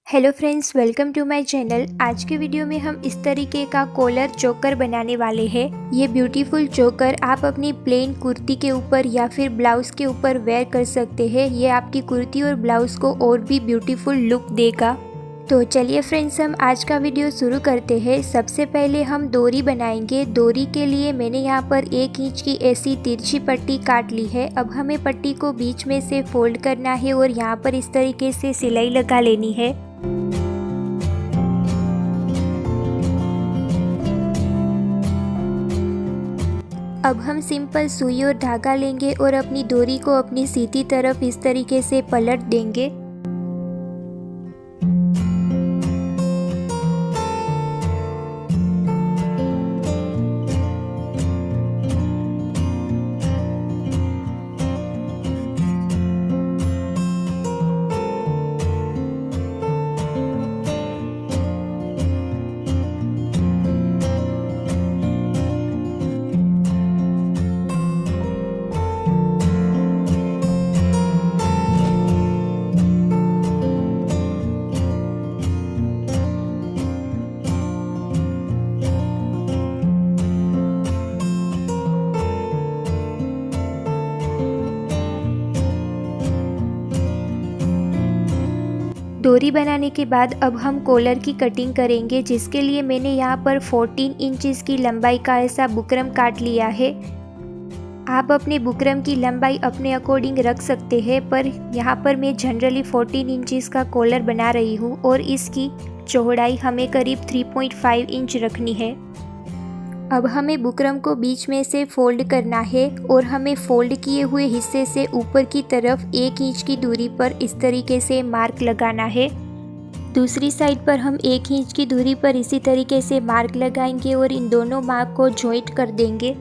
Hello friends, welcome to my channel. आज के video में हम इस तरीके का कॉलर चोकर बनाने वाले हैं। ये ब्यूटीफुल चोकर आप अपनी प्लेन कुर्ती के ऊपर या फिर ब्लाउज के ऊपर वेयर कर सकते हैं। ये आपकी कुर्ती और ब्लाउज को और भी ब्यूटीफुल लुक देगा। तो चलिए फ्रेंड्स, हम आज का वीडियो शुरू करते हैं। सबसे पहले हम डोरी बनाएंगे। डोरी के लिए मैंने यहाँ पर 1 इंच की ऐसी तिरछी पट्टी काट ली है। अब हमें पट्टी को बीच में से फोल्ड करना है और यहाँ पर इस तरीके से सिलाई लगा लेनी है। अब हम सिंपल सुई और धागा लेंगे और अपनी डोरी को अपनी सीधी तरफ इस तरीके से पलट देंगे। डोरी बनाने के बाद अब हम कॉलर की कटिंग करेंगे, जिसके लिए मैंने यहाँ पर 14 इंचेस की लंबाई का ऐसा बुकरम काट लिया है। आप अपने बुकरम की लंबाई अपने अकॉर्डिंग रख सकते हैं, पर यहाँ पर मैं जनरली 14 इंचेस का कॉलर बना रही हूँ और इसकी चौड़ाई हमें करीब 3.5 इंच रखनी है। अब हमें बुकरम को बीच में से फोल्ड करना है और हमें फोल्ड किए हुए हिस्से से ऊपर की तरफ 1 इंच की दूरी पर इस तरीके से मार्क लगाना है। दूसरी साइड पर हम 1 इंच की दूरी पर इसी तरीके से मार्क लगाएंगे और इन दोनों मार्क को जॉइंट कर देंगे।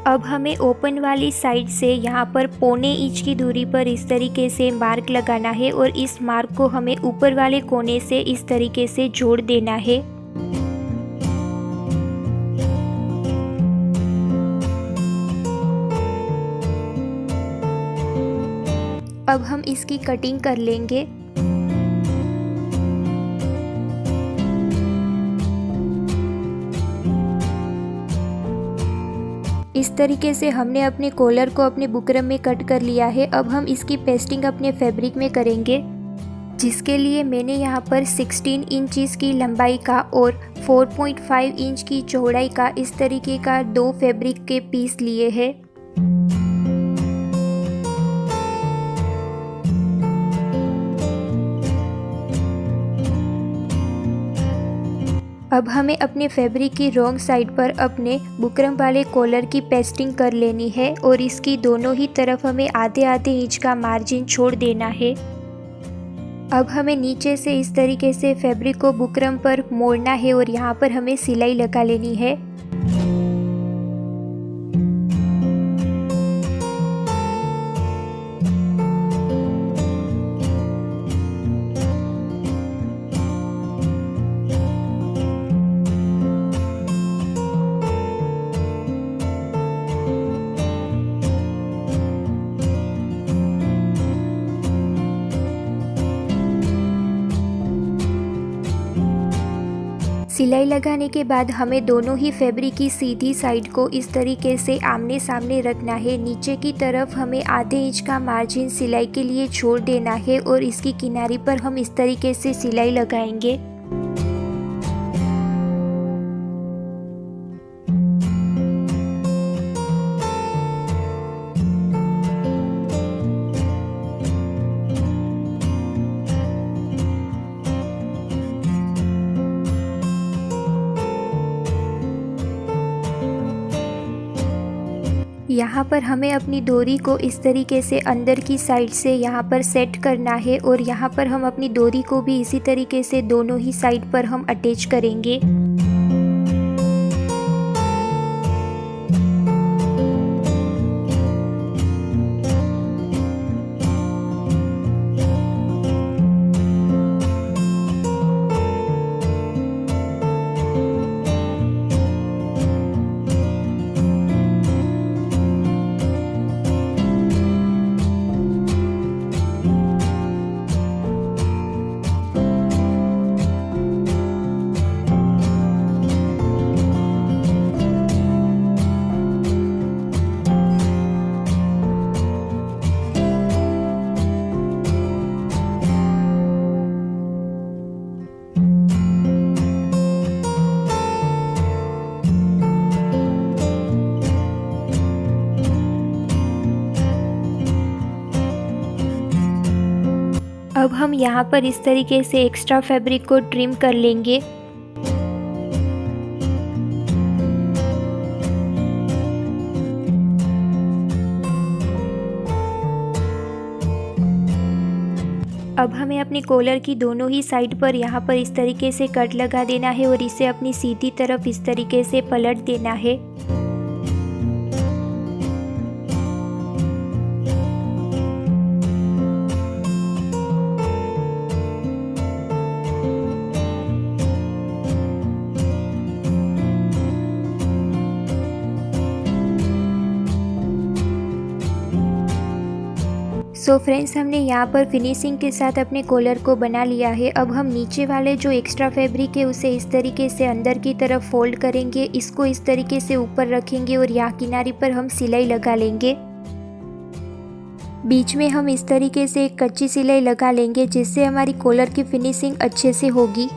अब हमें ओपन वाली साइड से यहाँ पर 1/4 इंच की दूरी पर इस तरीके से मार्क लगाना है और इस मार्क को हमें ऊपर वाले कोने से इस तरीके से जोड़ देना है। अब हम इसकी कटिंग कर लेंगे। इस तरीके से हमने अपने कॉलर को अपने बुकरम में कट कर लिया है। अब हम इसकी पेस्टिंग अपने फैब्रिक में करेंगे, जिसके लिए मैंने यहाँ पर 16 इंचेस की लंबाई का और 4.5 इंच की चौड़ाई का इस तरीके का 2 फैब्रिक के पीस लिए हैं। अब हमें अपने फैब्रिक की रॉन्ग साइड पर अपने बुकरम वाले कॉलर की पेस्टिंग कर लेनी है और इसकी दोनों ही तरफ हमें आधे आधे इंच का मार्जिन छोड़ देना है। अब हमें नीचे से इस तरीके से फैब्रिक को बुकरम पर मोड़ना है और यहाँ पर हमें सिलाई लगा लेनी है। सिलाई लगाने के बाद हमें दोनों ही फैब्रिक की सीधी साइड को इस तरीके से आमने सामने रखना है। नीचे की तरफ हमें आधे इंच का मार्जिन सिलाई के लिए छोड़ देना है और इसकी किनारी पर हम इस तरीके से सिलाई लगाएंगे। यहाँ पर हमें अपनी डोरी को इस तरीके से अंदर की साइड से यहाँ पर सेट करना है और यहाँ पर हम अपनी डोरी को भी इसी तरीके से दोनों ही साइड पर हम अटैच करेंगे। अब हम यहाँ पर इस तरीके से एक्स्ट्रा फैब्रिक को ट्रिम कर लेंगे। अब हमें अपने कॉलर की दोनों ही साइड पर यहाँ पर इस तरीके से कट लगा देना है और इसे अपनी सीधी तरफ इस तरीके से पलट देना है। सो फ्रेंड्स, हमने यहाँ पर फिनिशिंग के साथ अपने कॉलर को बना लिया है। अब हम नीचे वाले जो एक्स्ट्रा फैब्रिक है उसे इस तरीके से अंदर की तरफ फोल्ड करेंगे, इसको इस तरीके से ऊपर रखेंगे और यहाँ किनारे पर हम सिलाई लगा लेंगे। बीच में हम इस तरीके से एक कच्ची सिलाई लगा लेंगे जिससे हमारी कॉलर की फिनिशिंग अच्छे से होगी।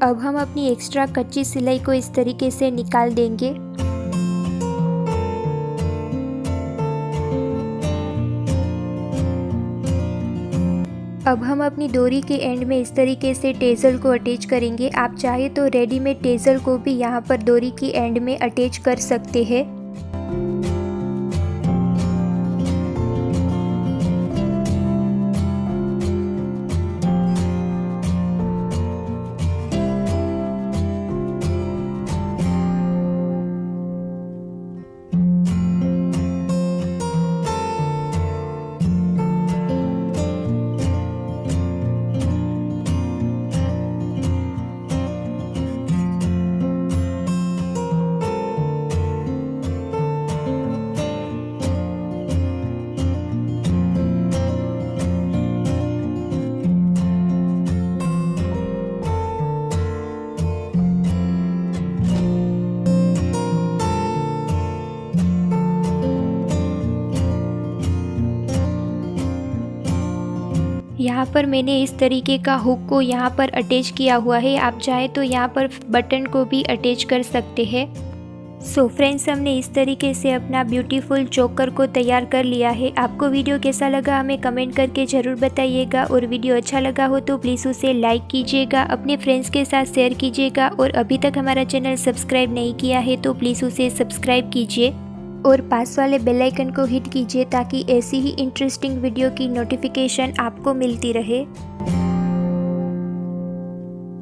अब हम अपनी एक्स्ट्रा कच्ची सिलाई को इस तरीके से निकाल देंगे। अब हम अपनी डोरी के एंड में इस तरीके से टेज़ल को अटैच करेंगे। आप चाहे तो रेडीमेड टेज़ल को भी यहाँ पर डोरी की एंड में अटैच कर सकते हैं। यहाँ पर मैंने इस तरीके का हुक को यहाँ पर अटैच किया हुआ है। आप चाहे तो यहाँ पर बटन को भी अटैच कर सकते हैं। सो फ्रेंड्स, हमने इस तरीके से अपना ब्यूटीफुल चोकर को तैयार कर लिया है। आपको वीडियो कैसा लगा हमें कमेंट करके ज़रूर बताइएगा और वीडियो अच्छा लगा हो तो प्लीज़ उसे लाइक कीजिएगा, अपने फ्रेंड्स के साथ शेयर कीजिएगा और अभी तक हमारा चैनल सब्सक्राइब नहीं किया है तो प्लीज़ उसे सब्सक्राइब कीजिए और पास वाले बेल आइकन को हिट कीजिए ताकि ऐसी ही इंटरेस्टिंग वीडियो की नोटिफिकेशन आपको मिलती रहे।